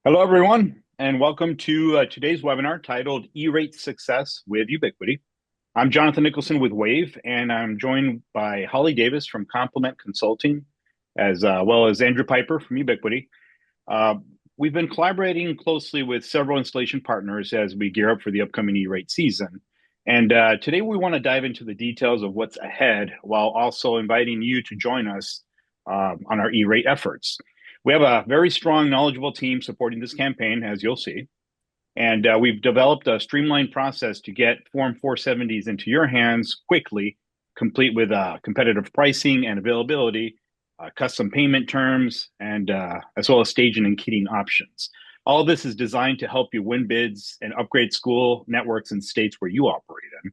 Hello, everyone, and welcome to today's webinar titled E-Rate Success with Ubiquiti. I'm Jonathan Nicholson with WAVE, and I'm joined by Holly Davis from Komplement Consulting, as well as Andrew Piper from Ubiquiti. Uh, we've been collaborating closely with several installation partners as we gear up for the upcoming E-Rate season. And today we want to dive into the details of what's ahead while also inviting you to join us on our E-Rate efforts. We have a very strong, knowledgeable team supporting this campaign, as you'll see. And we've developed a streamlined process to get Form 470s into your hands quickly, complete with competitive pricing and availability, custom payment terms, and as well as staging and kitting options. All of this is designed to help you win bids and upgrade school networks in states where you operate in.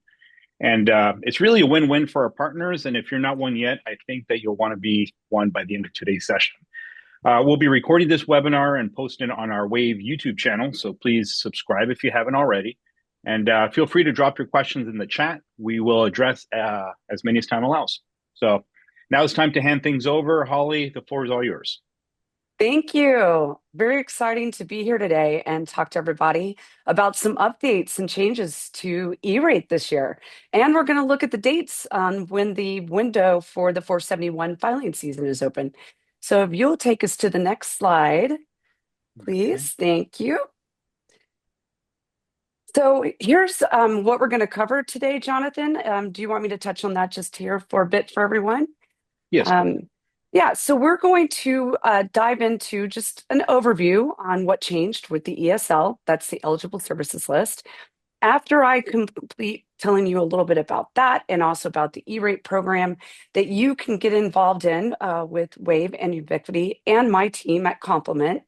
And it's really a win-win for our partners. And if you're not one yet, I think that you'll want to be one by the end of today's session. We'll be recording this webinar and posting it on our WAVE YouTube channel, so please subscribe if you haven't already. And feel free to drop your questions in the chat. We will address as many as time allows. So now it's time to hand things over. Holly, the floor is all yours. Thank you. Very exciting to be here today and talk to everybody about some updates and changes to E-rate this year. And we're going to look at the dates on when the window for the 471 filing season is open. So if you'll take us to the next slide, please. Okay. Thank you. So here's what we're going to cover today, Jonathan. Do you want me to touch on that just here for a bit for everyone? Yes. Yeah, so we're going to dive into just an overview on what changed with the ESL. That's the eligible services list. After I complete telling you a little bit about that and also about the E-rate program that you can get involved in with WAVE and Ubiquiti and my team at Komplement,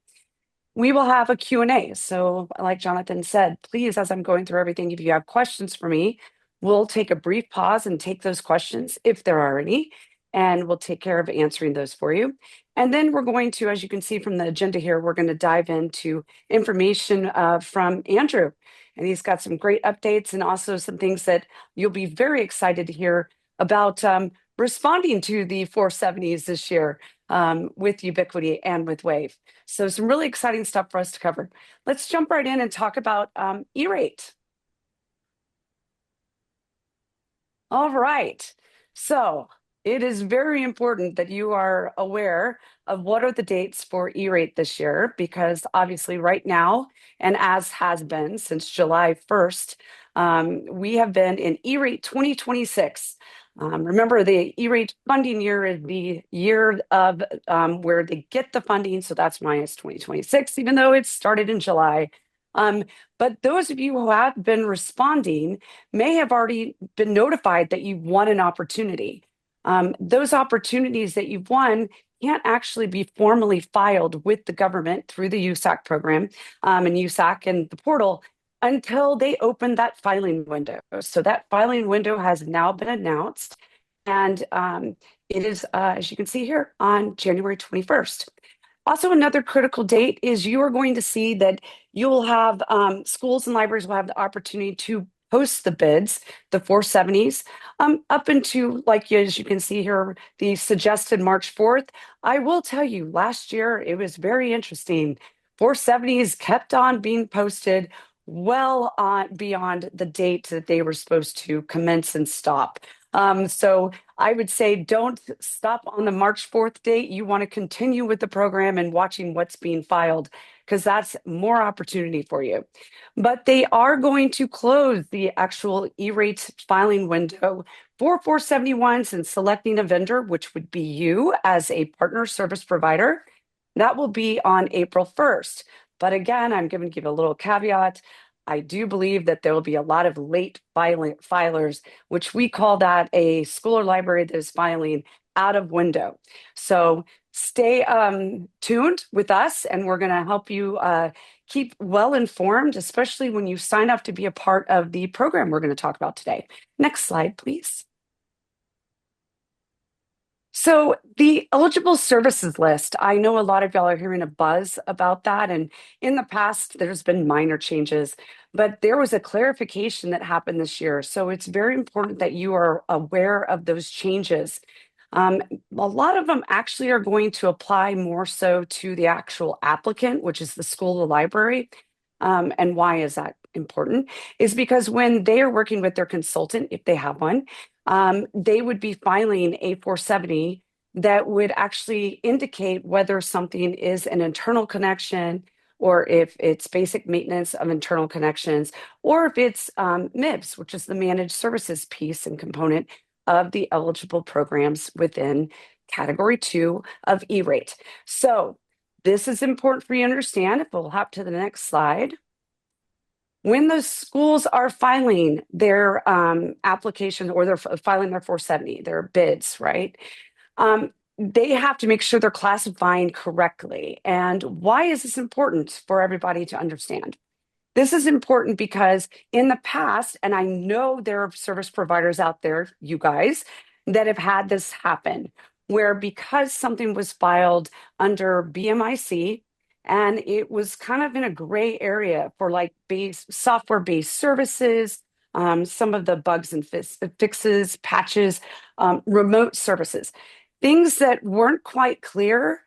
we will have a Q&A. So like Jonathan said, please, as I'm going through everything, if you have questions for me, we'll take a brief pause and take those questions if there are any, and we'll take care of answering those for you. And then we're going to, as you can see from the agenda here, we're going to dive into information from Andrew. And he's got some great updates and also some things that you'll be very excited to hear about responding to the 470s this year with Ubiquiti and with WAVE. So some really exciting stuff for us to cover. Let's jump right in and talk about E-rate. All right. So it is very important that you are aware of what are the dates for E-rate this year, because obviously right now, and as has been since July 1st, we have been in E-rate 2026. Remember, the E-rate funding year is the year of where they get the funding, so that's minus 2026, even though it started in July. But those of you who have been responding may have already been notified that you've won an opportunity. Those opportunities that you've won can't actually be formally filed with the government through the USAC program and USAC and the portal until they open that filing window. So that filing window has now been announced, and it is, as you can see here, on January 21st. Also, another critical date is you are going to see that you will have schools and libraries will have the opportunity to post the bids, the 470s, up into, like, as you can see here, the suggested March 4th. I will tell you, last year it was very interesting. 470s kept on being posted well beyond the date that they were supposed to commence and stop. So I would say don't stop on the March 4th date. You want to continue with the program and watching what's being filed, because that's more opportunity for you. But they are going to close the actual E-rate filing window for 471s and selecting a vendor, which would be you as a partner service provider. That will be on April 1st. But again, I'm going to give a little caveat. I do believe that there will be a lot of late filers, which we call that a school or library that is filing out of window. So stay tuned with us, and we're going to help you keep well informed, especially when you sign up to be a part of the program we're going to talk about today. Next slide, please. So the eligible services list, I know a lot of y'all are hearing a buzz about that. And in the past, there's been minor changes, but there was a clarification that happened this year. So it's very important that you are aware of those changes. Um, a lot of them actually are going to apply more so to the actual applicant, which is the school or library. And why is that important? Is because when they are working with their consultant, if they have one, they would be filing a 470 that would actually indicate whether something is an internal connection or if it's basic maintenance of internal connections, or if it's MIBS, which is the managed services piece and component of the eligible programs within category 2 of E-rate. So this is important for you to understand. If we'll hop to the next slide. When the schools are filing their application or they're filing their 470, their bids, right? They have to make sure they're classifying correctly. And why is this important for everybody to understand? This is important because in the past, and I know there are service providers out there, you guys, that have had this happen, where because something was filed under BMIC and it was kind of in a gray area for like software-based services, some of the bugs and fixes, patches, remote services, things that weren't quite clear,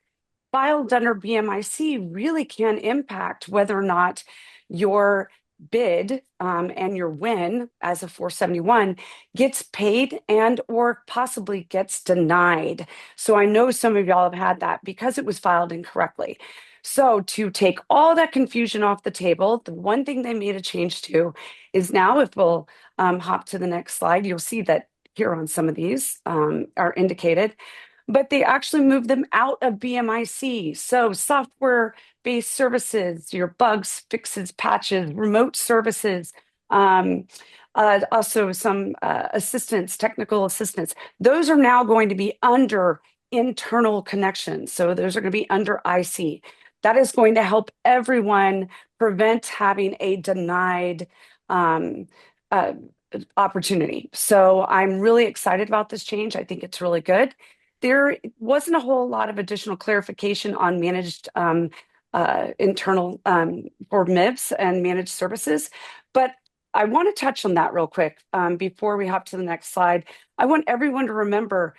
filed under BMIC really can impact whether or not your bid and your win as a 471 gets paid and or possibly gets denied. So I know some of y'all have had that because it was filed incorrectly. So to take all that confusion off the table, the one thing they made a change to is now, if we'll hop to the next slide, you'll see that here on some of these are indicated, but they actually moved them out of BMIC. So software-based services, your bugs, fixes, patches, remote services, also some assistance, technical assistance. Those are now going to be under internal connections. So those are going to be under IC. That is going to help everyone prevent having a denied uh, opportunity. So I'm really excited about this change. I think it's really good. There wasn't a whole lot of additional clarification on managed internal for MIBS and managed services, but I want to touch on that real quick before we hop to the next slide. I want everyone to remember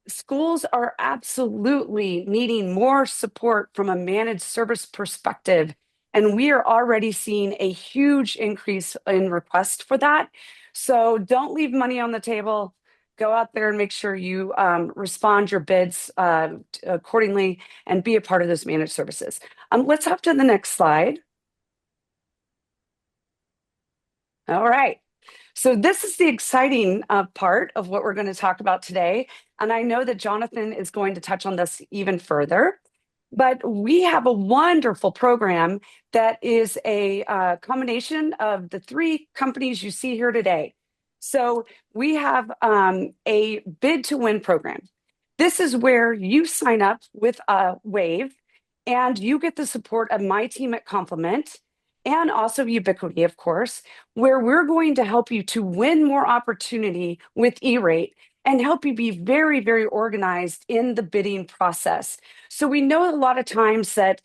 schools are absolutely needing more support from a managed service perspective. And we are already seeing a huge increase in requests for that. So don't leave money on the table. Go out there and make sure you respond your bids accordingly and be a part of those managed services. Let's hop to the next slide. All right. So this is the exciting part of what we're going to talk about today. And I know that Jonathan is going to touch on this even further. But we have a wonderful program that is a combination of the three companies you see here today. So we have a bid to win program. This is where you sign up with a WAV and you get the support of my team at Komplement and also Ubiquiti, of course, where we're going to help you to win more opportunity with E-rate and help you be very, very organized in the bidding process. So we know a lot of times that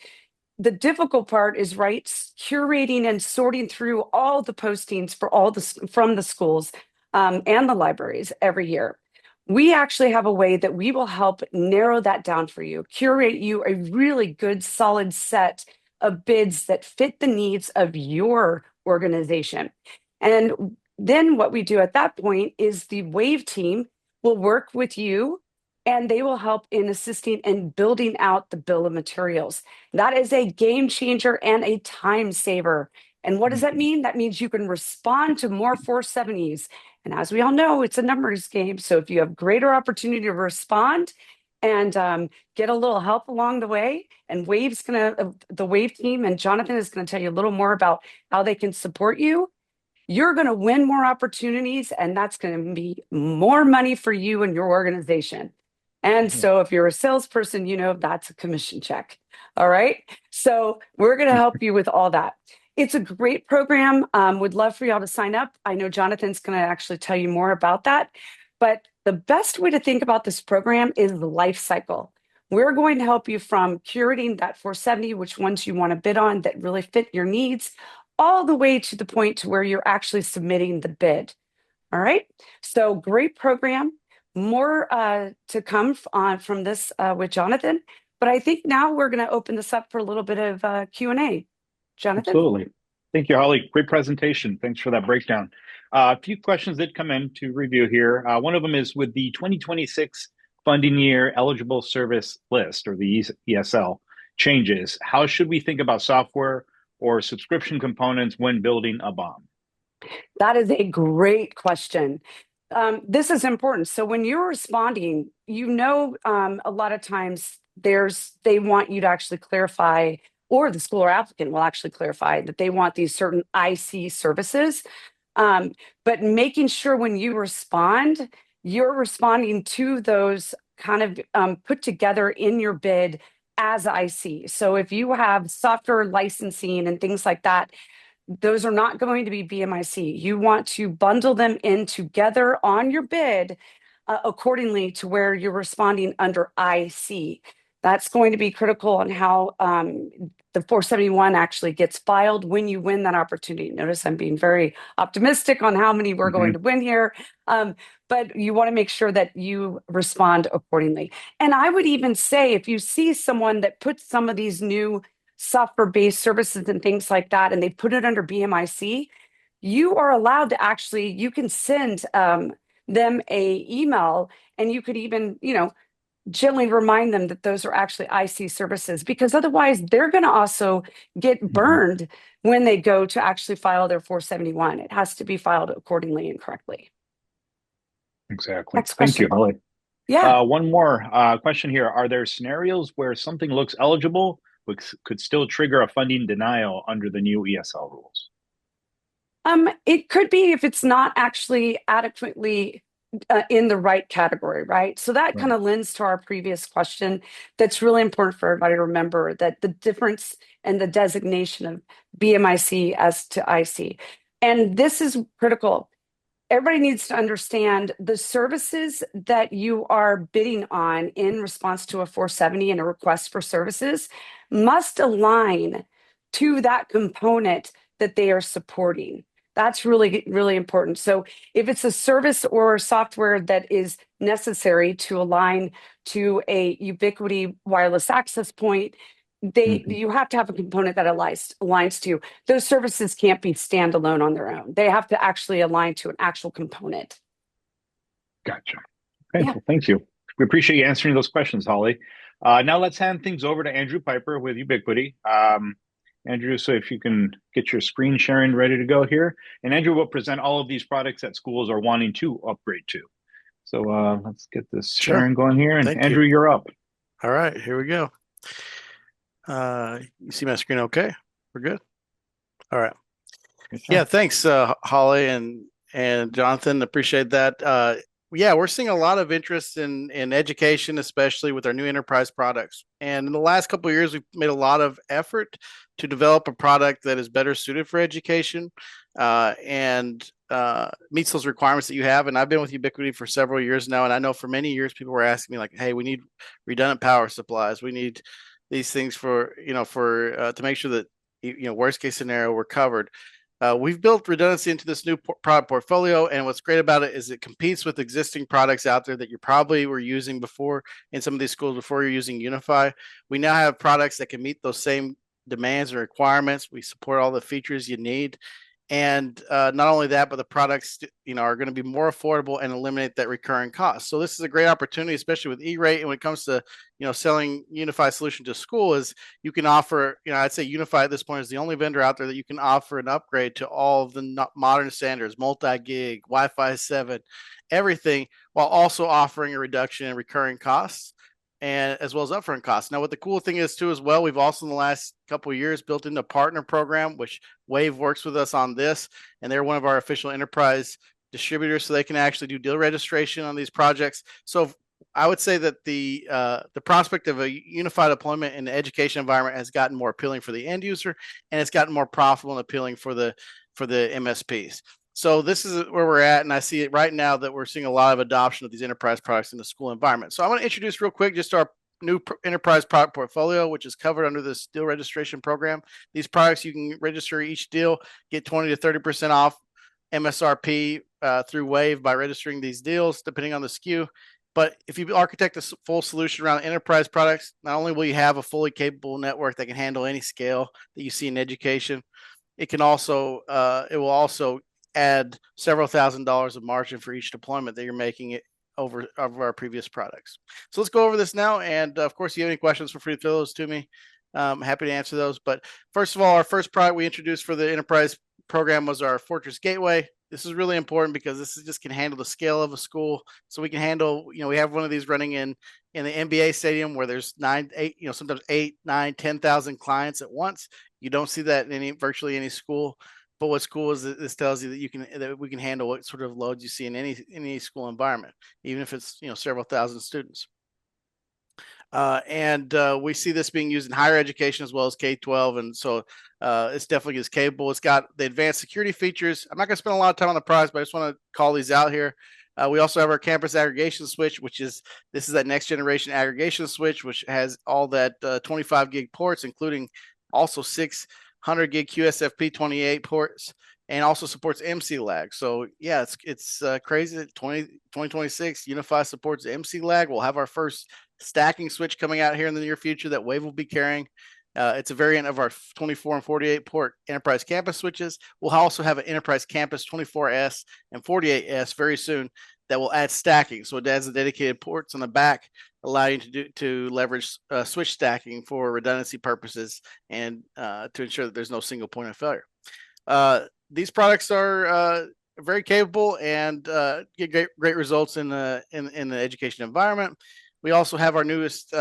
the difficult part is right curating and sorting through all the postings for all the from the schools and the libraries every year. We actually have a way that we will help narrow that down for you, curate you a really good, solid set of bids that fit the needs of your organization. And then what we do at that point is the WAVE team will work with you and they will help in assisting in building out the bill of materials. That is a game changer and a time saver. And what does that mean? That means you can respond to more 470s. And as we all know, it's a numbers game. So if you have greater opportunity to respond and get a little help along the way, and the WAVE team and Jonathan is going to tell you a little more about how they can support you, you're going to win more opportunities, and that's going to be more money for you and your organization. And so if you're a salesperson, you know that's a commission check. All right. So we're going to help you with all that. It's a great program. Would love for y'all to sign up. I know Jonathan's going to actually tell you more about that. But the best way to think about this program is the life cycle. We're going to help you from curating that 470, which ones you want to bid on that really fit your needs, all the way to the point to where you're actually submitting the bid. All right. So great program. more to come on from this with Jonathan. But I think now we're going to open this up for a little bit of Q&A. Jonathan? Absolutely. Thank you, Holly. Great presentation. Thanks for that breakdown. A few questions that come in to review here. One of them is with the 2026 funding year eligible service list, or the ESL changes, how should we think about software or subscription components when building a BOM? That is a great question. This is important. So when you're responding, a lot of times they want you to actually clarify, or the school or applicant will actually clarify that they want these certain IC services. But making sure when you respond, you're responding to those kind of put together in your bid as IC. So if you have software licensing and things like that, those are not going to be BMIC. You want to bundle them in together on your bid accordingly to where you're responding under IC. That's going to be critical on how the 471 actually gets filed when you win that opportunity. Notice I'm being very optimistic on how many we're going to win here. But you want to make sure that you respond accordingly. And I would even say if you see someone that puts some of these new software-based services and things like that, and they put it under BMIC, you are allowed to actually, you can send them a email, and you could even, gently remind them that those are actually IC services, because otherwise they're going to also get burned when they go to actually file their 471. It has to be filed accordingly and correctly. Exactly. Next Thank you, question. Holly. Yeah. One more question here. Are there scenarios where something looks eligible but could still trigger a funding denial under the new ESL rules? It could be if it's not actually adequately in the right category, right? So that kind of lends to our previous question. That's really important for everybody to remember, that the difference and the designation of BMIC as to IC. And this is critical. Everybody needs to understand the services that you are bidding on in response to a 470 and a request for services must align to that component that they are supporting. That's really, really important. So if it's a service or software that is necessary to align to a Ubiquiti wireless access point, you have to have a component that aligns to. Those services can't be standalone on their own. They have to actually align to an actual component. Gotcha. Okay, well, thank you. We appreciate you answering those questions, Holly. Now let's hand things over to Andrew Piper with Ubiquiti. Andrew, so if you can get your screen sharing ready to go here. And Andrew will present all of these products that schools are wanting to upgrade to. So let's get this sharing going here. And Andrew, you're up. All right, here we go. You see my screen okay? We're good? All right. Yeah, thanks, Holly and Jonathan. Appreciate that. Yeah, we're seeing a lot of interest in education, especially with our new enterprise products. And in the last couple of years, we've made a lot of effort to develop a product that is better suited for education and meets those requirements that you have. And I've been with Ubiquiti for several years now, and I know for many years people were asking me like, "Hey, we need redundant power supplies. We need these things for to make sure that worst case scenario we're covered." We've built redundancy into this new product portfolio, and what's great about it is it competes with existing products out there that you probably were using before in some of these schools before you're using Unify. We now have products that can meet those same demands and requirements. We support all the features you need. And not only that, but the products, are going to be more affordable and eliminate that recurring cost. So this is a great opportunity, especially with E-Rate. And when it comes to, selling Unify solution to school, is you can offer, I'd say Unify at this point is the only vendor out there that you can offer an upgrade to all of the modern standards, multi-gig, Wi-Fi 7, everything, while also offering a reduction in recurring costs, and as well as upfront costs. Now, what the cool thing is too, as well, we've also in the last couple of years built in a partner program, which WAV works with us on this, and they're one of our official enterprise distributors, so they can actually do deal registration on these projects. So I would say that the prospect of a unified deployment in the education environment has gotten more appealing for the end user, and it's gotten more profitable and appealing for the MSPs. So this is where we're at, and I see it right now that we're seeing a lot of adoption of these enterprise products in the school environment. So I want to introduce real quick just our new enterprise product portfolio, which is covered under this deal registration program. These products, you can register each deal, get 20 to 30% off MSRP through WAV by registering these deals, depending on the SKU. But if you architect a full solution around enterprise products, not only will you have a fully capable network that can handle any scale that you see in education, it will also add several $1,000s of margin for each deployment that you're making it over our previous products. So let's go over this now. And of course, if you have any questions, feel free to throw those to me. I'm happy to answer those. But first of all, our first product we introduced for the enterprise program was our Fortress Gateway. This is really important because this just can handle the scale of a school. So we can handle, we have one of these running in the NBA stadium where there's sometimes 8, 9, 10,000 clients at once. You don't see that in virtually any school. But what's cool is that this tells you that we can handle what sort of loads you see in any school environment, even if it's several thousand students. We see this being used in higher education as well as K-12, and so it's definitely is capable. It's got the advanced security features. I'm not going to spend a lot of time on the products, but I just want to call these out here. We also have our campus aggregation switch, this is that next generation aggregation switch, which has all that 25 gig ports, including also 600 gig QSFP28 ports, and also supports MC lag. So yeah, it's crazy that 2026 UniFi supports MC lag. We'll have our first stacking switch coming out here in the near future that WAV will be carrying. It's a variant of our 24 and 48 port enterprise campus switches. We'll also have an enterprise campus 24S and 48S very soon that will add stacking. So it adds the dedicated ports on the back, allow you to leverage switch stacking for redundancy purposes and to ensure that there's no single point of failure. These products are very capable and get great results in the education environment. We also have our newest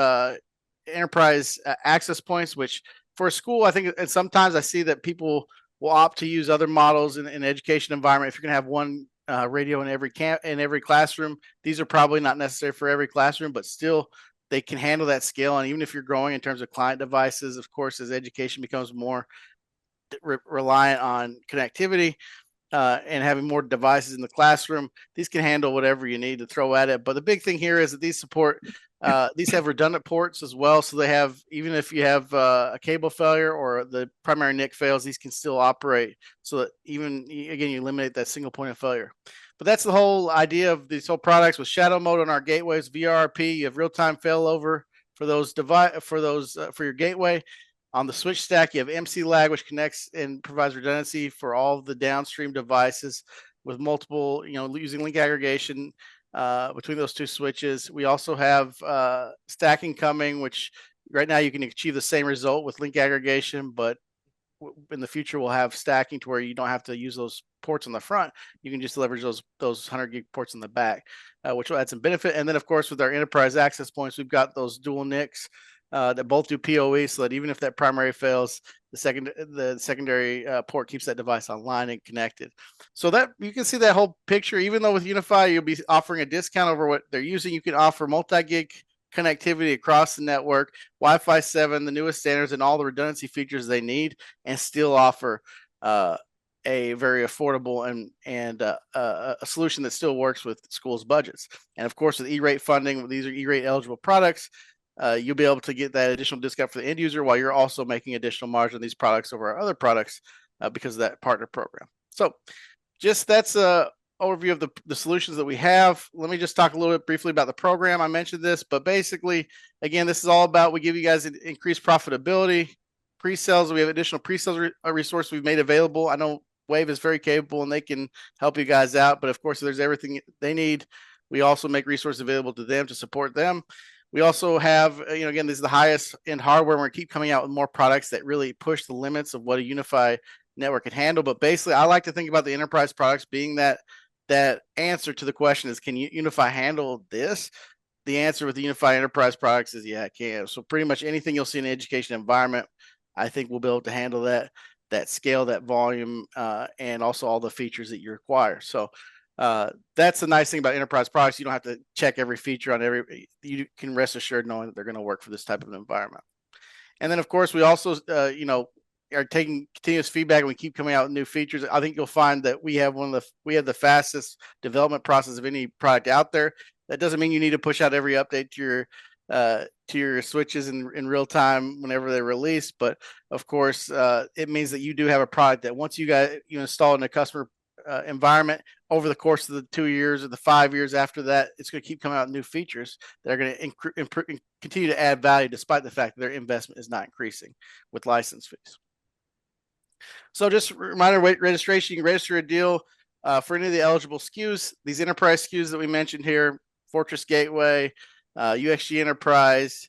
enterprise access points, which for a school, I think, and sometimes I see that people will opt to use other models in an education environment. If you're going to have one radio in every classroom, these are probably not necessary for every classroom, but still they can handle that scale. And even if you're growing in terms of client devices, of course, as education becomes more reliant on connectivity and having more devices in the classroom, these can handle whatever you need to throw at it. But the big thing here is that these have redundant ports as well. So they have, even if you have a cable failure or the primary NIC fails, these can still operate. So that you eliminate that single point of failure. But that's the whole idea of these whole products. With shadow mode on our gateways, VRP, you have real-time failover for your gateway. On the switch stack, you have MC lag, which connects and provides redundancy for all of the downstream devices with multiple, using link aggregation between those two switches. We also have stacking coming, which right now you can achieve the same result with link aggregation, but in the future we'll have stacking to where you don't have to use those ports on the front. You can just leverage those 100 gig ports in the back, which will add some benefit. And then of course with our enterprise access points, we've got those dual NICs that both do PoE, so that even if that primary fails, the secondary port keeps that device online and connected. So that you can see that whole picture. Even though with UniFi you'll be offering a discount over what they're using, you can offer multi-gig connectivity across the network, Wi-Fi 7, the newest standards, and all the redundancy features they need, and still offer a very affordable and a solution that still works with schools' budgets. And of course, with E-rate funding, these are E-rate eligible products. You'll be able to get that additional discount for the end user while you're also making additional margin on these products over our other products because of that partner program. So that's a overview of the solutions that we have. Let me just talk a little bit briefly about the program. I mentioned this, but basically, again, this is all about, we give you guys increased profitability, pre-sales. We have additional pre-sales resources we've made available. I know WAV is very capable and they can help you guys out, but of course, if there's everything they need, we also make resources available to them to support them. We also have, again, this is the highest end hardware. We're going to keep coming out with more products that really push the limits of what a UniFi network can handle. But basically, I like to think about the enterprise products being that answer to the question is, can UniFi handle this? The answer with the UniFi enterprise products is, yeah, it can. So pretty much anything you'll see in the education environment, I think we'll be able to handle that scale, that volume, and also all the features that you require. So that's the nice thing about enterprise products. You don't have to check every feature on you can rest assured knowing that they're going to work for this type of an environment. And then of course we also, are taking continuous feedback and we keep coming out with new features. I think you'll find that we have the fastest development process of any product out there. That doesn't mean you need to push out every update to your switches in real time whenever they're released. But of course, it means that you do have a product that once you install in a customer environment over the course of the 2 years or the 5 years after that. It's going to keep coming out with new features that are going to continue to add value despite the fact that their investment is not increasing with license fees. So just a reminder, registration, you can register a deal for any of the eligible SKUs. These enterprise SKUs that we mentioned here, Fortress Gateway, UXG Enterprise,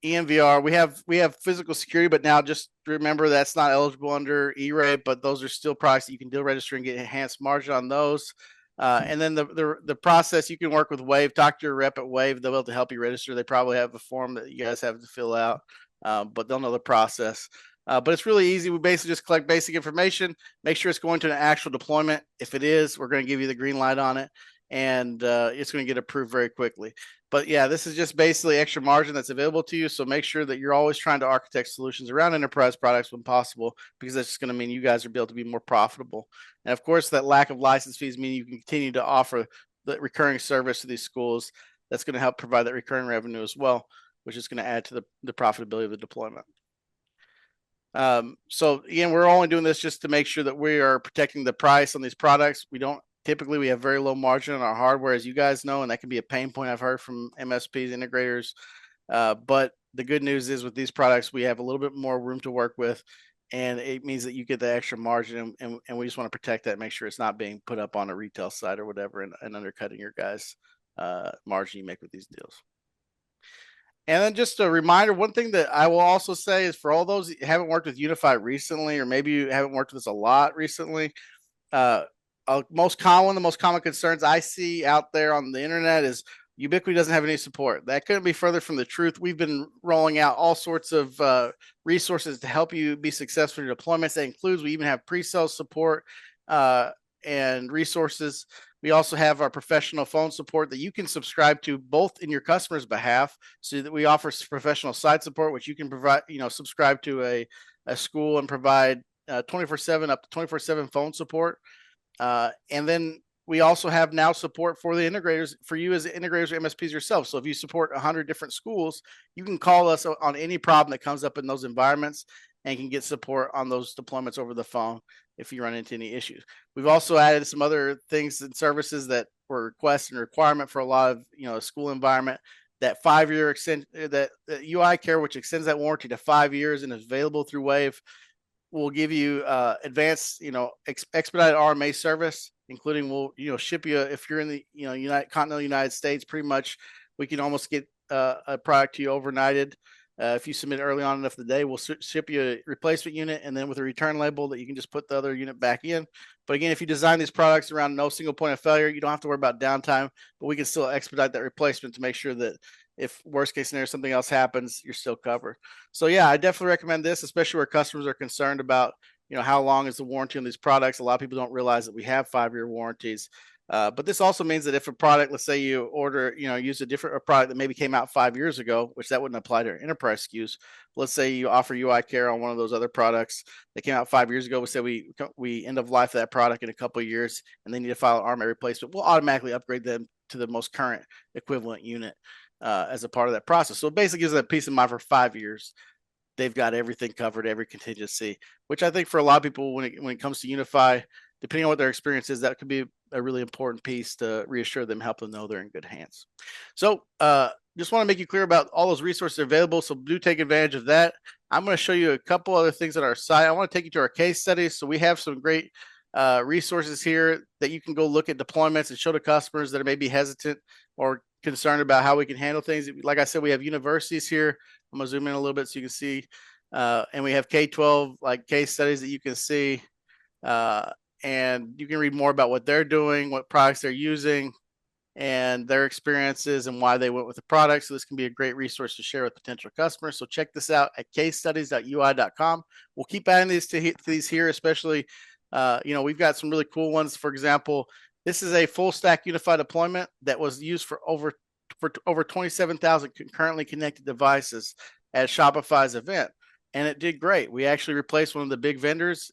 EMVR. We have physical security, but now just remember that's not eligible under E-rate, but those are still products that you can deal register and get enhanced margin on those. And then the process, you can work with WAV, talk to your rep at WAV. They'll be able to help you register. They probably have a form that you guys have to fill out, but they'll know the process. But it's really easy. We basically just collect basic information, make sure it's going to an actual deployment. If it is, we're going to give you the green light on it, and it's going to get approved very quickly. But yeah, this is just basically extra margin that's available to you. So make sure that you're always trying to architect solutions around enterprise products when possible, because that's just going to mean you guys are able to be more profitable. And of course, that lack of license fees mean you can continue to offer the recurring service to these schools. That's going to help provide that recurring revenue as well, which is going to add to the profitability of the deployment. So again, we're only doing this just to make sure that we are protecting the price on these products. Typically we have very low margin on our hardware, as you guys know, and that can be a pain point I've heard from MSPs, integrators. But the good news is with these products, we have a little bit more room to work with, and it means that you get the extra margin, and we just want to protect that, make sure it's not being put up on a retail site or whatever and undercutting your guys' margin you make with these deals. And then just a reminder, one thing that I will also say is for all those that haven't worked with Unify recently, or maybe you haven't worked with us a lot recently, the most common concerns I see out there on the internet is Ubiquiti doesn't have any support. That couldn't be further from the truth. We've been rolling out all sorts of resources to help you be successful in your deployments. That includes, we even have pre-sale support and resources. We also have our professional phone support that you can subscribe to both in your customer's behalf, so that we offer professional site support, which you can provide, subscribe to a school and provide 24/7 up to 24/7 phone support. And then we also have now support for the integrators, for you as integrators or MSPs yourself. So if you support 100 different schools, you can call us on any problem that comes up in those environments and can get support on those deployments over the phone if you run into any issues. We've also added some other things and services that were request and requirement for a lot of, a school environment. That 5-year that UI Care, which extends that warranty to 5 years and is available through WAV, will give you advanced, expedited RMA service, including we'll ship you if you're in the continental United States. Pretty much, we can almost get a product to you overnighted. If you submit early on enough in the day, we'll ship you a replacement unit, and then with a return label that you can just put the other unit back in. But again, if you design these products around no single point of failure, you don't have to worry about downtime, but we can still expedite that replacement to make sure that if worst case scenario, something else happens, you're still covered. So yeah, I definitely recommend this, especially where customers are concerned about, how long is the warranty on these products. A lot of people don't realize that we have 5-year warranties. But this also means that if a product, let's say you order, use a product that maybe came out 5 years ago, which that wouldn't apply to enterprise SKUs. Let's say you offer UI Care on one of those other products that came out 5 years ago. We say we end of life that product in a couple of years, and they need to file an RMA replacement. We'll automatically upgrade them to the most current equivalent unit as a part of that process. So it basically gives them peace of mind for 5 years. They've got everything covered, every contingency, which I think for a lot of people, when it comes to Unify, depending on what their experience is, that could be a really important piece to reassure them, help them know they're in good hands. So just want to make you clear about all those resources available. So do take advantage of that. I'm going to show you a couple other things on our site. I want to take you to our case studies. So we have some great resources here that you can go look at deployments and show to customers that are maybe hesitant or concerned about how we can handle things. Like I said, we have universities here. I'm going to zoom in a little bit so you can see. And we have K-12 like case studies that you can see. And you can read more about what they're doing, what products they're using, and their experiences and why they went with the product. So this can be a great resource to share with potential customers. So check this out at casestudies.ui.com. We'll keep adding these to these here, especially, we've got some really cool ones. For example, this is a full stack unified deployment that was used for over 27,000 concurrently connected devices at Shopify's event. And it did great. We actually replaced one of the big vendors.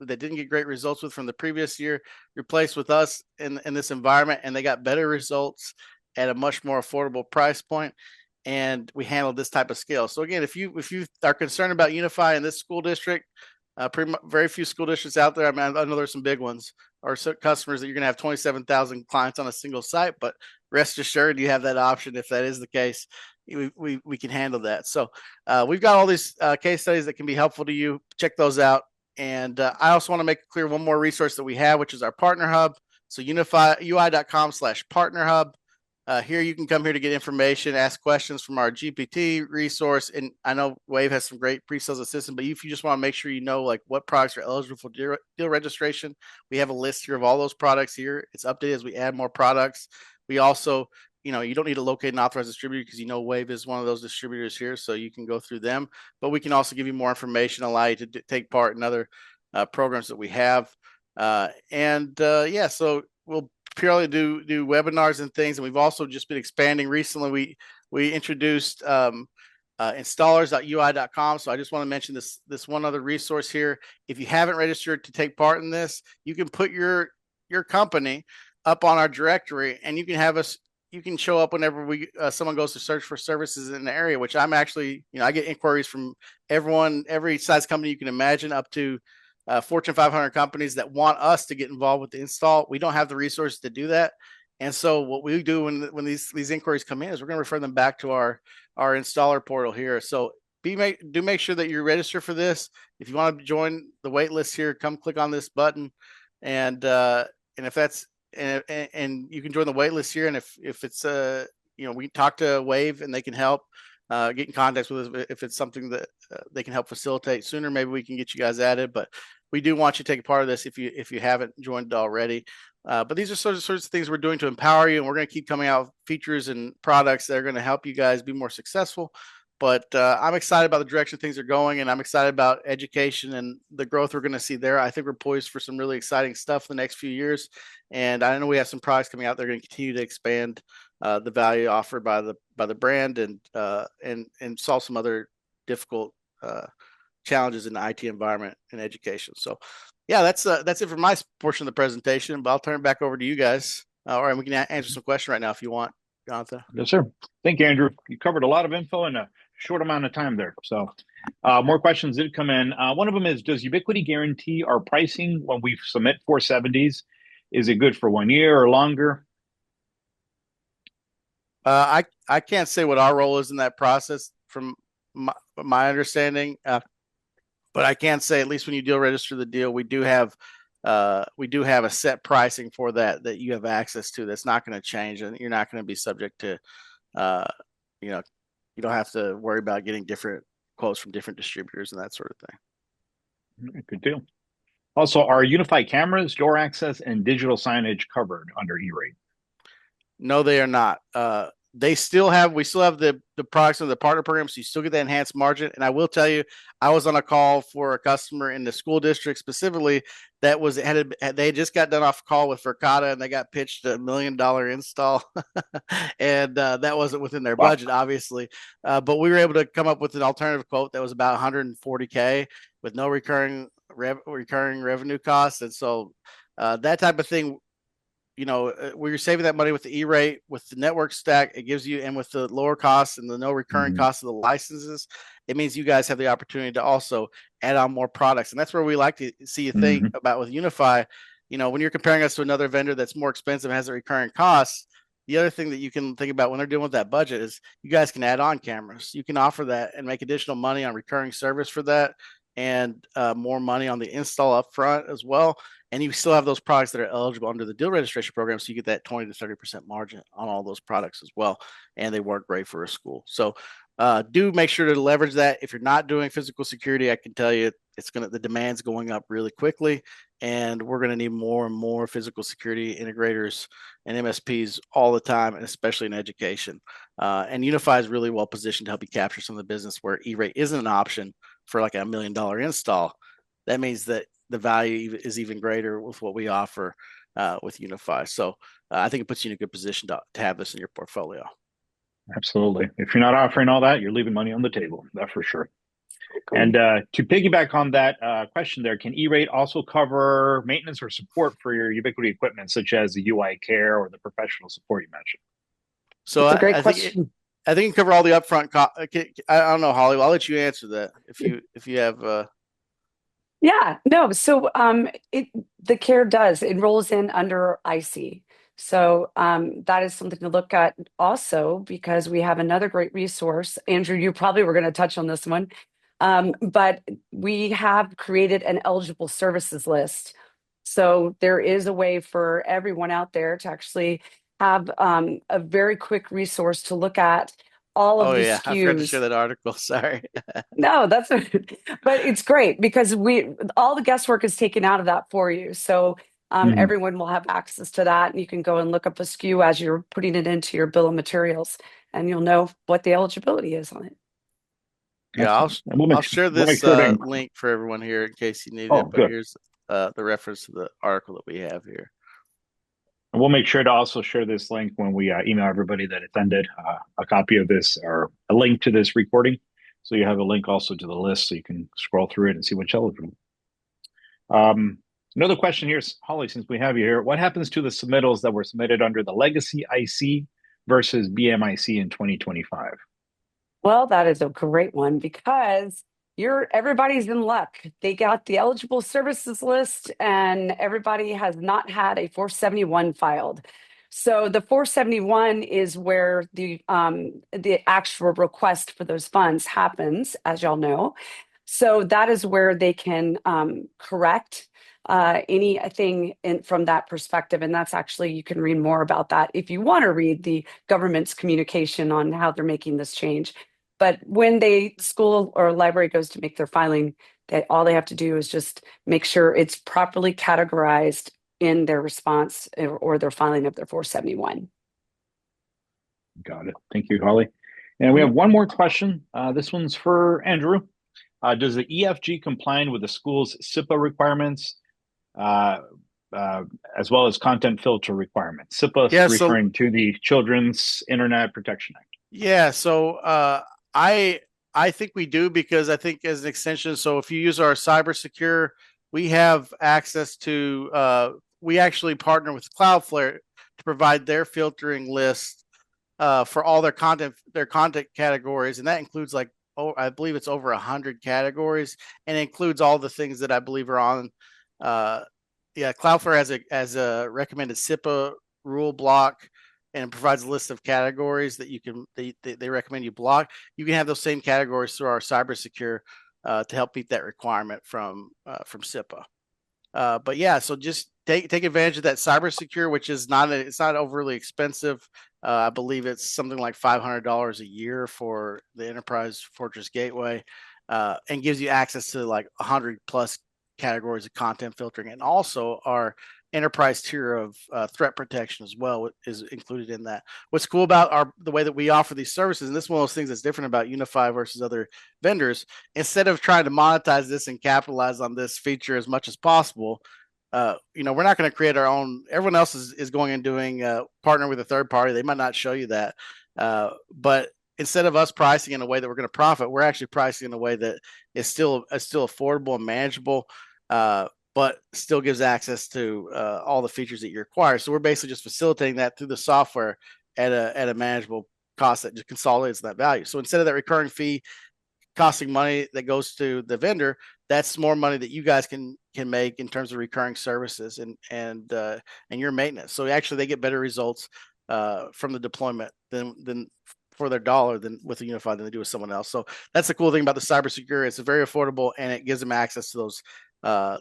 They didn't get great results with from the previous year, replaced with us in this environment, and they got better results at a much more affordable price point. And we handled this type of scale. So again, if you are concerned about Unify in this school district, Very few school districts out there. I mean, I know there's some big ones or customers that you're going to have 27,000 clients on a single site, but rest assured you have that option. If that is the case, we can handle that. So we've got all these case studies that can be helpful to you. Check those out. And I also want to make clear one more resource that we have, which is our partner hub. So ui.com/partner hub. Here you can come here to get information, ask questions from our GPT resource. And I know WAV has some great pre-sales assistant, but if you just want to make sure you know like what products are eligible for deal registration, we have a list here of all those products here. It's updated as we add more products. We also, you don't need to locate an authorized distributor because WAV is one of those distributors here, so you can go through them. But we can also give you more information, allow you to take part in other programs that we have. So we'll purely do webinars and things, and we've also just been expanding recently. We introduced installers.ui.com. So I just want to mention this one other resource here. If you haven't registered to take part in this, you can put your company up on our directory, and you can show up whenever someone goes to search for services in the area, which I'm actually, I get inquiries from every size company you can imagine, up to Fortune 500 companies that want us to get involved with the install. We don't have the resources to do that. And so what we do when these inquiries come in is we're going to refer them back to our installer portal here. So make sure that you register for this. If you want to join the wait list here, come click on this button. And if that's, and you can join the wait list here. And if it's, we talk to WAV and they can help get in contact with us. If it's something that they can help facilitate sooner, maybe we can get you guys added. But we do want you to take a part of this if you haven't joined already. But these are sorts of things we're doing to empower you, and we're going to keep coming out with features and products that are going to help you guys be more successful. But I'm excited about the direction things are going, and I'm excited about education and the growth we're going to see there. I think we're poised for some really exciting stuff the next few years, and I know we have some products coming out that are going to continue to expand the value offered by the brand and solve some other difficult challenges in the IT environment and education. So yeah, that's it for my portion of the presentation, but I'll turn it back over to you guys. All right, we can answer some questions right now if you want, Jonathan. Yes, sir. Thank you, Andrew. You covered a lot of info in a short amount of time there. So more questions did come in. One of them is, does Ubiquiti guarantee our pricing when we submit 470s? Is it good for 1 year or longer? I can't say what our role is in that process from my understanding, but I can say at least when you deal register the deal, we do have a set pricing for that you have access to. That's not going to change, and you're not going to be subject to, you don't have to worry about getting different quotes from different distributors and that sort of thing. Good deal. Also, are unified cameras, door access, and digital signage covered under E-Rate? No, they are not. We still have the products of the partner program, so you still get that enhanced margin. And I will tell you, I was on a call for a customer in the school district specifically that they just got done off a call with Verkada, and they got pitched $1 million install, and that wasn't within their budget, obviously. But we were able to come up with an alternative quote that was about $140K with no recurring revenue costs, and so that type of thing. Where you're saving that money with the E-Rate, with the network stack, it gives you, and with the lower costs and the no recurring costs of the licenses, it means you guys have the opportunity to also add on more products. And that's where we like to see you think about with Unify. When you're comparing us to another vendor that's more expensive and has a recurring costs, the other thing that you can think about when they're dealing with that budget is you guys can add on cameras. You can offer that and make additional money on recurring service for that, and more money on the install up front as well. And you still have those products that are eligible under the deal registration program. So you get that 20 to 30% margin on all those products as well. And they work great for a school. So do make sure to leverage that. If you're not doing physical security, I can tell you the demand's going up really quickly. And we're going to need more and more physical security integrators and MSPs all the time, and especially in education. And Unify is really well positioned to help you capture some of the business where E-Rate isn't an option for like $1 million install. That means that the value is even greater with what we offer with Unify. So I think it puts you in a good position to have this in your portfolio. Absolutely. If you're not offering all that, you're leaving money on the table. That's for sure. Cool. And to piggyback on that question there, can E-Rate also cover maintenance or support for your Ubiquiti equipment, such as the UI care or the professional support you mentioned? So that's a great question. I think you can cover all the upfront. I don't know, Holly. I'll let you answer that if you have. Yeah, no. So the care does enrolls in under IC. So that is something to look at also because we have another great resource. Andrew, you probably were going to touch on this one. But we have created an eligible services list. So there is a way for everyone out there to actually have a very quick resource to look at all of Oh the yeah, I forgot to share SKUs. that article. Sorry. No, that's but it's great because we all the guesswork is taken out of that for you. So Mhm. everyone will have access to that, and you can go and look up a SKU as you're putting it into your bill of materials, and you'll know what the eligibility is on it. Yeah, Excellent. And I'll share we'll make this sure to link for everyone here in case you need it. oh But good. here's the reference to the article that we have here. And we'll make sure to also share this link when we email everybody that attended a copy of this or a link to this recording. So you have a link also to the list so you can scroll through it and see what's eligible. Another question here is, Holly, since we have you here, what happens to the submittals that were submitted under the legacy IC versus BMIC in 2025? Well, that is a great one because you're everybody's in luck. They got the eligible services list and everybody has not had a 471 filed. So the 471 is where the actual request for those funds happens, as y'all know. So that is where they can correct anything from that perspective. And that's actually, you can read more about that if you want to read the government's communication on how they're making this change. But when they school or library goes to make their filing, that all they have to do is just make sure it's properly categorized in their response or their filing of their 471. Got it. Thank you, Holly. And we have one more question. This one's for Andrew. Does the EFG comply with the school's SIPA requirements, uh, uh, as well as content filter requirements? SIPA Yeah, so referring to the Children's Internet Protection Act. yeah, so I I think we do because I think as an extension. So if you use our cyber secure, we have access to. We actually partner with Cloudflare to provide their filtering list for all their content categories, and that includes like I believe it's over 100 categories, and it includes all the things that I believe are on. Uh, yeah, Cloudflare has a recommended SIPA rule block and provides a list of categories that you can they recommend you block. You can have those same categories through our cyber secure to help meet that requirement from SIPA. But yeah, so just take advantage of that cyber secure, which is it's not overly expensive. I believe it's something like $500 a year for the Enterprise Fortress Gateway, and gives you access to like 100 plus categories of content filtering, and also our enterprise tier of threat protection as well is included in that. What's cool about the way that we offer these services, and this is one of those things that's different about Unify versus other vendors, instead of trying to monetize this and capitalize on this feature as much as possible, we're not going to create our own. Everyone else is going and doing partner with a third party. They might not show you that, but instead of us pricing in a way that we're going to profit, we're actually pricing in a way that is still affordable and manageable, but still gives access to all the features that you require. So we're basically just facilitating that through the software at a manageable cost that just consolidates that value. So instead of that recurring fee costing money that goes to the vendor, that's more money that you guys can make in terms of recurring services and your maintenance. So actually, they get better results from the deployment than for their dollar than with a Unified than they do with someone else. So that's the cool thing about the cybersecurity. It's very affordable and it gives them access to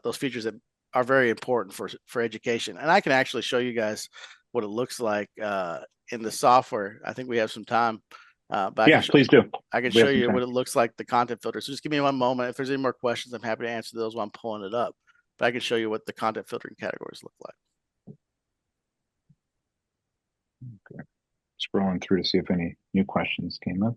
those features that are very important for education. And I can actually show you guys what it looks like in the software. I think we have some time, but Yeah, please do. I can We show have some you time. what it looks like, the content filter. So just give me one moment. If there's any more questions, I'm happy to answer those while I'm pulling it up. But I can show you what the content filtering categories look like. Okay. Scrolling through to see if any new questions came up.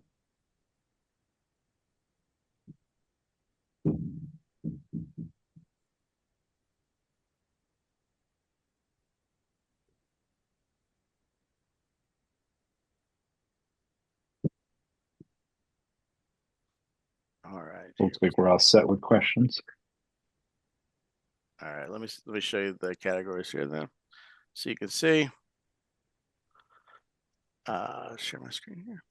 All right. Looks like we're all set with questions. All right. Let me show you the categories here then, so you can see. Share my screen here.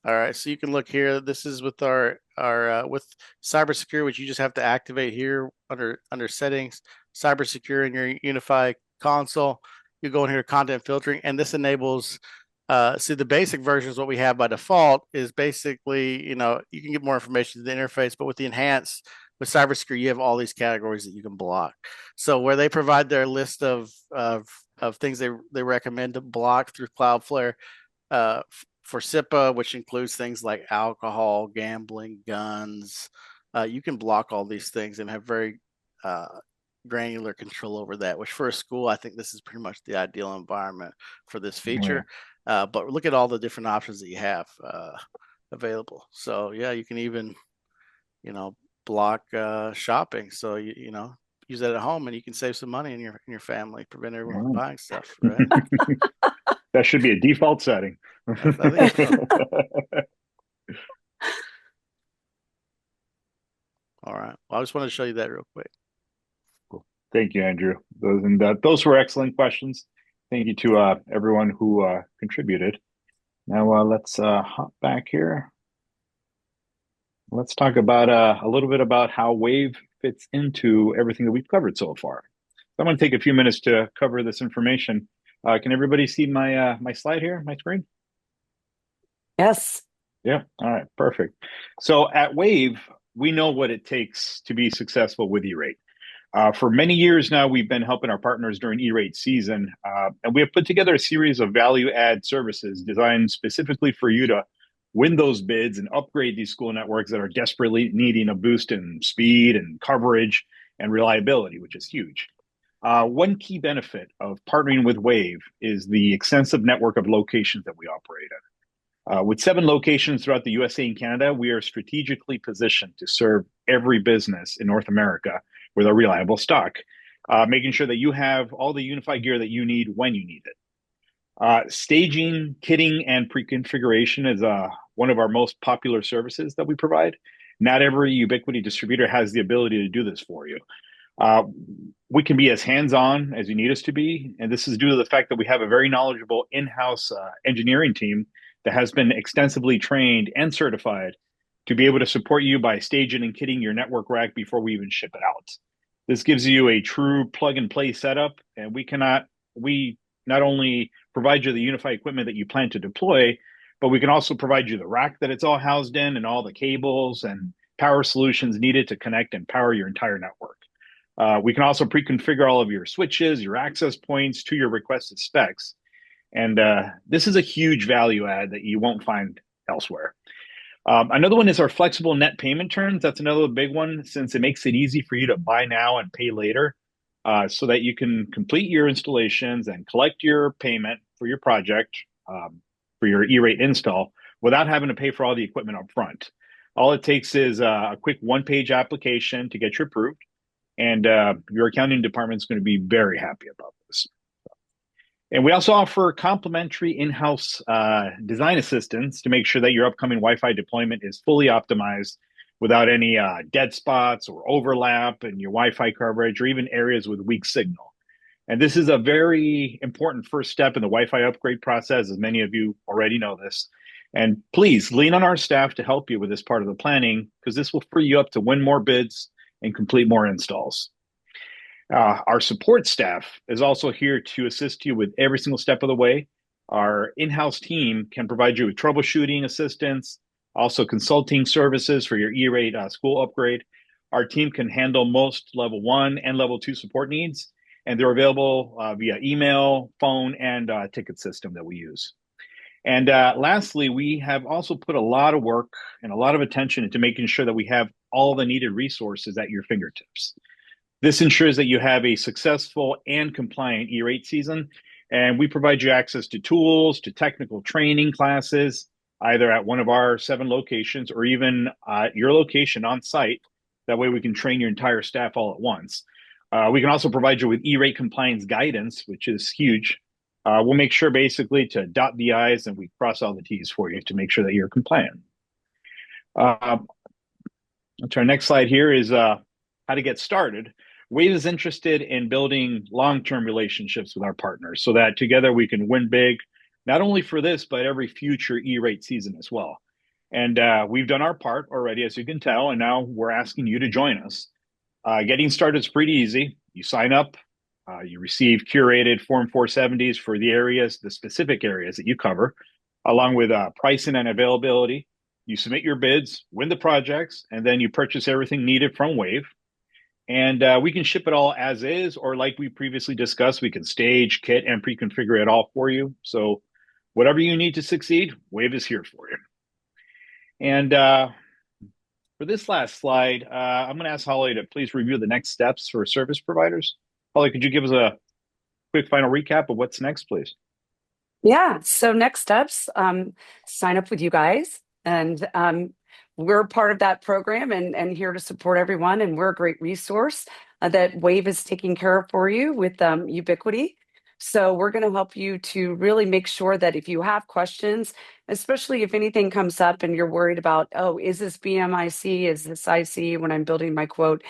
All right, so you can look here. This is with our with cybersecurity, which you just have to activate here under settings, cybersecurity in your unified console. You go in here, content filtering, and this enables. See, the basic version is what we have by default. Is basically, you know, you can get more information to the interface, but with the enhanced with cybersecurity, you have all these categories that you can block. So where they provide their list of things they recommend to block through Cloudflare. For SIPA, which includes things like alcohol, gambling, guns, you can block all these things and have very granular control over that, which for a school, I think this is pretty much the ideal environment for this feature. But look at all the different options that you have available. So yeah, you can even, you know, block shopping. So you know, use that at home and you can save some money in your family, prevent everyone from buying stuff, right? That should be a default setting. I think so. All right. Well, I just wanted to show you that real quick. Cool. Thank you, Andrew. Those were excellent questions. Thank you to everyone who contributed. Now let's hop back here. Let's talk about a little bit about how WAVE fits into everything that we've covered so far. So I'm going to take a few minutes to cover this information. Can everybody see my my slide here, my screen? Yes. Yeah. All right. Perfect. So at WAVE, we know what it takes to be successful with E-Rate. For many years now, we've been helping our partners during E-Rate season, and we have put together a series of value-add services designed specifically for you to win those bids and upgrade these school networks that are desperately needing a boost in speed and coverage and reliability, which is huge. One key benefit of partnering with WAVE is the extensive network of locations that we operate in. With 7 locations throughout the USA and Canada, we are strategically positioned to serve every business in North America with a reliable stock, making sure that you have all the unified gear that you need when you need it. Staging, kitting, and pre-configuration is one of our most popular services that we provide. Not every Ubiquiti distributor has the ability to do this for you. We can be as hands-on as you need us to be, and this is due to the fact that we have a very knowledgeable in-house engineering team that has been extensively trained and certified to be able to support you by staging and kitting your network rack before we even ship it out. This gives you a true plug-and-play setup, and we not only provide you the unified equipment that you plan to deploy, but we can also provide you the rack that it's all housed in and all the cables and power solutions needed to connect and power your entire network. We can also pre-configure all of your switches, your access points to your requested specs. And this is a huge value add that you won't find elsewhere. Another one is our flexible net payment terms. That's another big one, since it makes it easy for you to buy now and pay later, so that you can complete your installations and collect your payment for your project, for your E-Rate install, without having to pay for all the equipment up front. All it takes is a quick one-page application to get you approved, and your accounting department is going to be very happy about this. And we also offer complimentary in-house design assistance to make sure that your upcoming Wi-Fi deployment is fully optimized without any dead spots or overlap in your Wi-Fi coverage or even areas with weak signal. And this is a very important first step in the Wi-Fi upgrade process, as many of you already know this. And please lean on our staff to help you with this part of the planning, because this will free you up to win more bids and complete more installs. Our support staff is also here to assist you with every single step of the way. Our in-house team can provide you with troubleshooting assistance, also consulting services for your E-Rate school upgrade. Our team can handle most level 1 and level 2 support needs, and they're available via email, phone, and ticket system that we use. And lastly, we have also put a lot of work and a lot of attention into making sure that we have all the needed resources at your fingertips. This ensures that you have a successful and compliant E-Rate season, and we provide you access to tools, to technical training classes, either at one of our 7 locations or even your location on site. That way we can train your entire staff all at once. We can also provide you with E-Rate compliance guidance, which is huge. We'll make sure basically to dot the I's and we cross all the T's for you to make sure that you're compliant. Our next slide here is how to get started. WAVE is interested in building long-term relationships with our partners so that together we can win big, not only for this, but every future E-Rate season as well. And we've done our part already, as you can tell, and now we're asking you to join us. Getting started is pretty easy. You sign up, you receive curated Form 470s for the areas, the specific areas that you cover, along with pricing and availability. You submit your bids, win the projects, and then you purchase everything needed from WAVE. And we can ship it all as is, or like we previously discussed, we can stage, kit, and pre-configure it all for you. So whatever you need to succeed, WAVE is here for you. And for this last slide, I'm going to ask Holly to please review the next steps for service providers. Holly, could you give us a quick final recap of what's next, please? Yeah. So next steps, sign up with you guys, and we're part of that program and here to support everyone. And we're a great resource that WAVE is taking care of for you with Ubiquiti. So we're going to help you to really make sure that if you have questions, especially if anything comes up and you're worried about, oh, is this BMIC? Is this IC when I'm building my quote?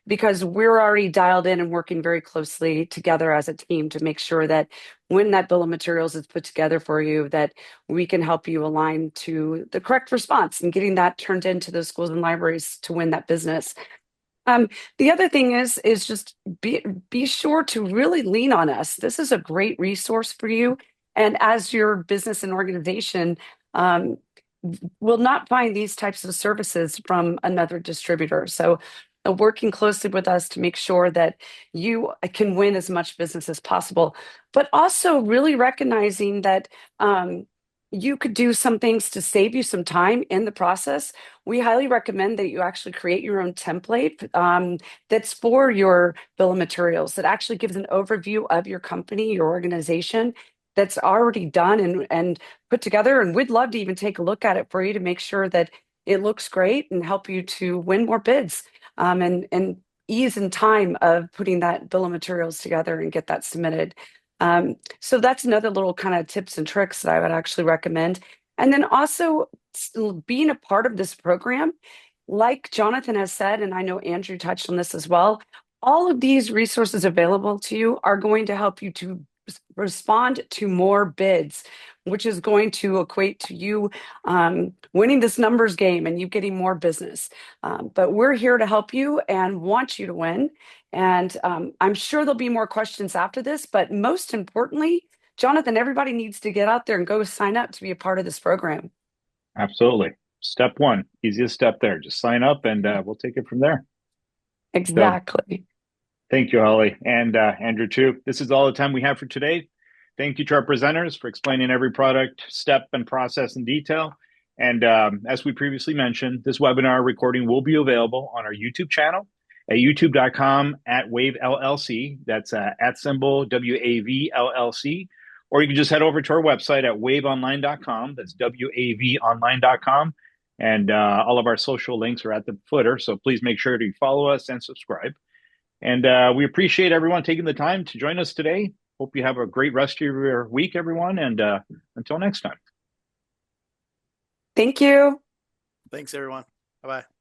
Because we're already dialed in and working very closely together as a team to make sure that when that bill of materials is put together for you, that we can help you align to the correct response and getting that turned into those schools and libraries to win that business. The other thing is just be sure to really lean on us. This is a great resource for you, and as your business and organization will not find these types of services from another distributor. So working closely with us to make sure that you can win as much business as possible, but also really recognizing that you could do some things to save you some time in the process. We highly recommend that you actually create your own template that's for your bill of materials, that actually gives an overview of your company, your organization, that's already done and put together. And we'd love to even take a look at it for you to make sure that it looks great and help you to win more bids and ease in time of putting that bill of materials together and get that submitted. So that's another little kind of tips and tricks that I would actually recommend. And then also being a part of this program, like Jonathan has said, and I know Andrew touched on this as well, all of these resources available to you are going to help you to respond to more bids, which is going to equate to you winning this numbers game and you getting more business. But we're here to help you and want you to win. And I'm sure there'll be more questions after this, but most importantly, Jonathan, everybody needs to get out there and go sign up to be a part of this program. Absolutely. Step one, easiest step there. Just sign up and we'll take it from there. So Exactly. thank you, Holly, and Andrew, too. This is all the time we have for today. Thank you to our presenters for explaining every product, step, and process in detail. And as we previously mentioned, this webinar recording will be available on our YouTube channel at youtube.com/WAVE LLC. That's at symbol WAV LLC. Or you can just head over to our website at waveonline.com. That's WAVonline.com. And all of our social links are at the footer. So please make sure to follow us and subscribe. And we appreciate everyone taking the time to join us today. Hope you have a great rest of your week, everyone. And until next time. Thank you. Thanks, everyone. Bye-bye.